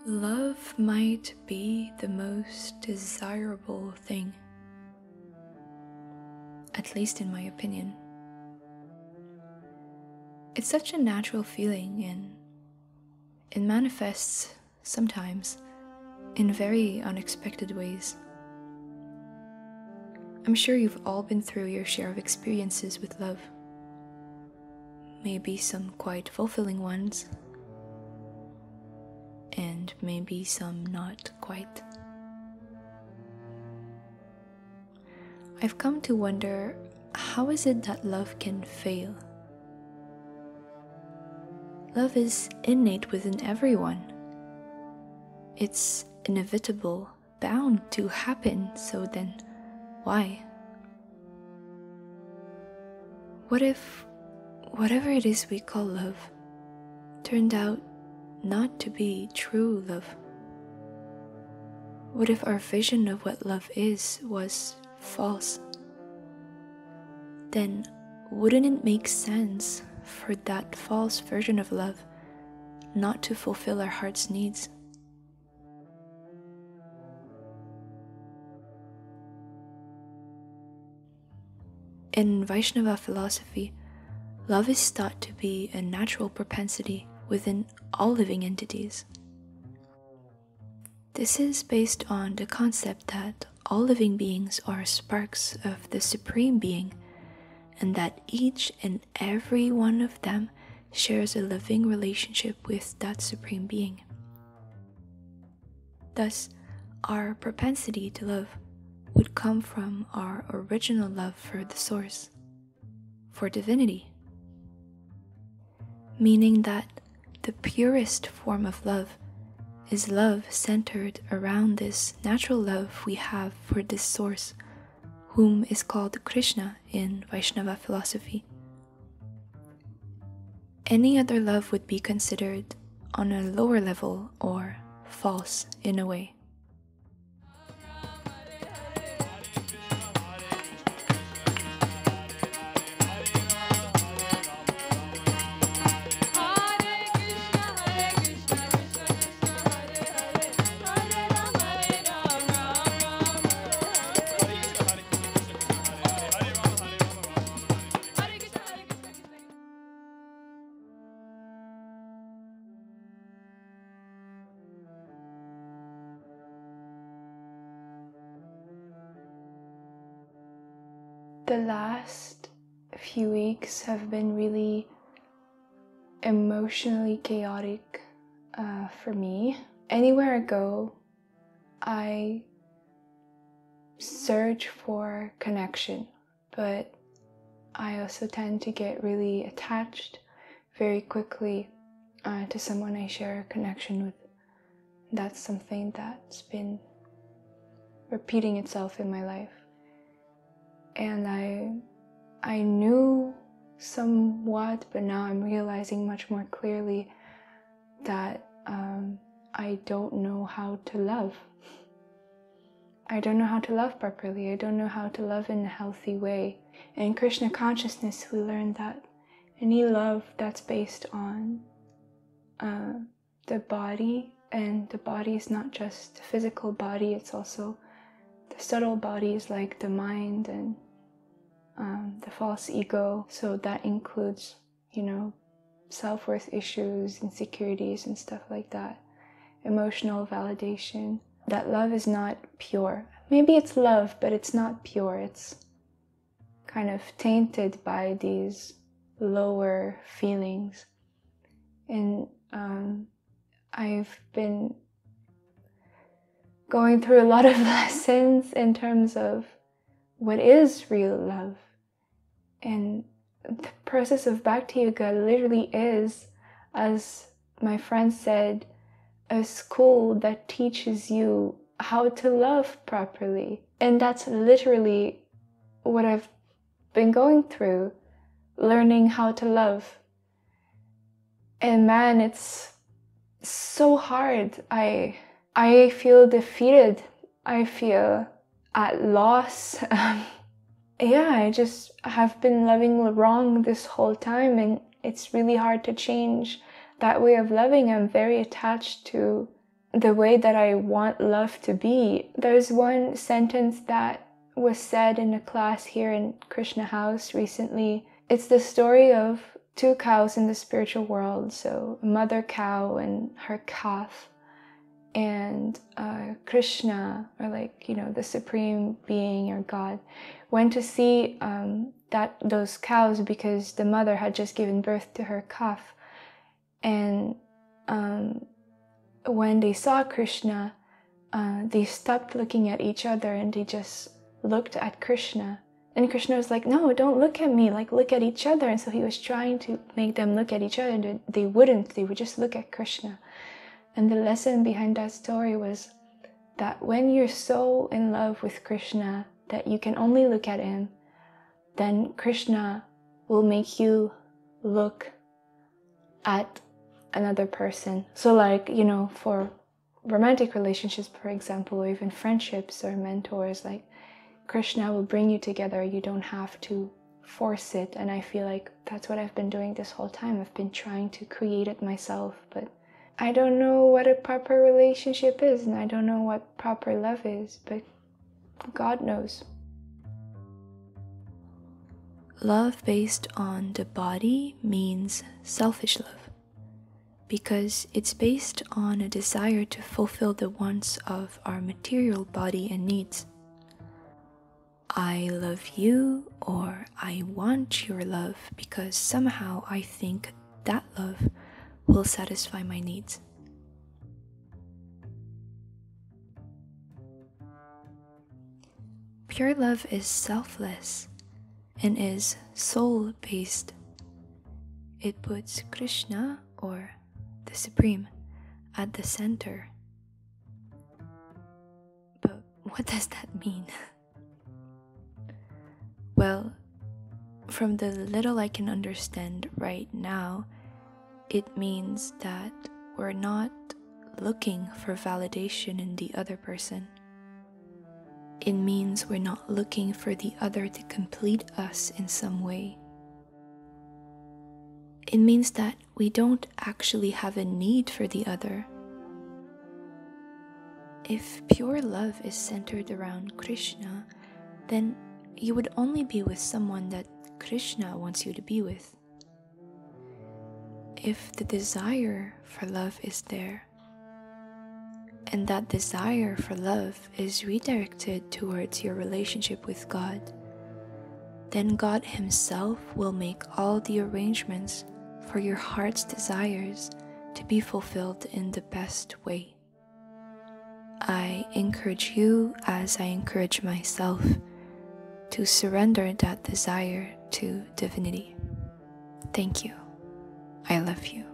Love might be the most desirable thing, at least in my opinion. It's such a natural feeling, and it manifests sometimes in very unexpected ways. I'm sure you've all been through your share of experiences with love. Maybe some quite fulfilling ones, and maybe some not quite. I've come to wonder, how is it that love can fail? Love is innate within everyone. It's inevitable, bound to happen, so then why? What if whatever it is we call love turned out not to be true love? What if our vision of what love is was false? Then wouldn't it make sense for that false version of love not to fulfill our heart's needs? In Vaishnava philosophy, love is thought to be a natural propensity within all living entities. This is based on the concept that all living beings are sparks of the Supreme Being, and that each and every one of them shares a living relationship with that Supreme Being. Thus, our propensity to love would come from our original love for the Source, for divinity, meaning that the purest form of love is love centered around this natural love we have for this Source, whom is called Krishna in Vaishnava philosophy. Any other love would be considered on a lower level or false in a way. The last few weeks have been really emotionally chaotic for me. Anywhere I go, I search for connection, but I also tend to get really attached very quickly to someone I share a connection with. That's something that's been repeating itself in my life. And I knew somewhat, but now I'm realizing much more clearly that I don't know how to love. I don't know how to love properly. I don't know how to love in a healthy way. And in Krishna consciousness, we learned that any love that's based on the body, and the body is not just the physical body, it's also the subtle bodies like the mind and the false ego. So that includes, self-worth issues, insecurities and stuff like that, emotional validation. That love is not pure. Maybe it's love, but it's not pure. It's kind of tainted by these lower feelings. And I've been going through a lot of lessons in terms of what is real love. And the process of bhakti yoga literally is, as my friend said, a school that teaches you how to love properly. And that's literally what I've been going through, learning how to love. And man, it's so hard. I feel defeated. I feel at loss. I just have been loving wrong this whole time, and it's really hard to change that way of loving. I'm very attached to the way that I want love to be. There's one sentence that was said in a class here in Krishna House recently. It's the story of two cows in the spiritual world. So a mother cow and her calf. And Krishna, or the supreme being or God, went to see those cows because the mother had just given birth to her calf. And when they saw Krishna, they stopped looking at each other and they just looked at Krishna. And Krishna was like, no, don't look at me, look at each other. And so he was trying to make them look at each other, and they wouldn't. They would just look at Krishna. And the lesson behind that story was that when you're so in love with Krishna that you can only look at him, then Krishna will make you look at another person. So for romantic relationships, for example, or even friendships or mentors, Krishna will bring you together. You don't have to force it. And I feel like that's what I've been doing this whole time. I've been trying to create it myself, but I don't know what a proper relationship is, and I don't know what proper love is, but God knows. Love based on the body means selfish love, because it's based on a desire to fulfill the wants of our material body and needs. I love you, or I want your love because somehow I think that love will satisfy my needs. Pure love is selfless and is soul-based. It puts Krishna, or the Supreme, at the center. But what does that mean? Well, from the little I can understand right now, it means that we're not looking for validation in the other person. It means we're not looking for the other to complete us in some way. It means that we don't actually have a need for the other. If pure love is centered around Krishna, then you would only be with someone that Krishna wants you to be with. If the desire for love is there, and that desire for love is redirected towards your relationship with God, then God Himself will make all the arrangements for your heart's desires to be fulfilled in the best way. I encourage you, as I encourage myself, to surrender that desire to divinity. Thank you. I love you.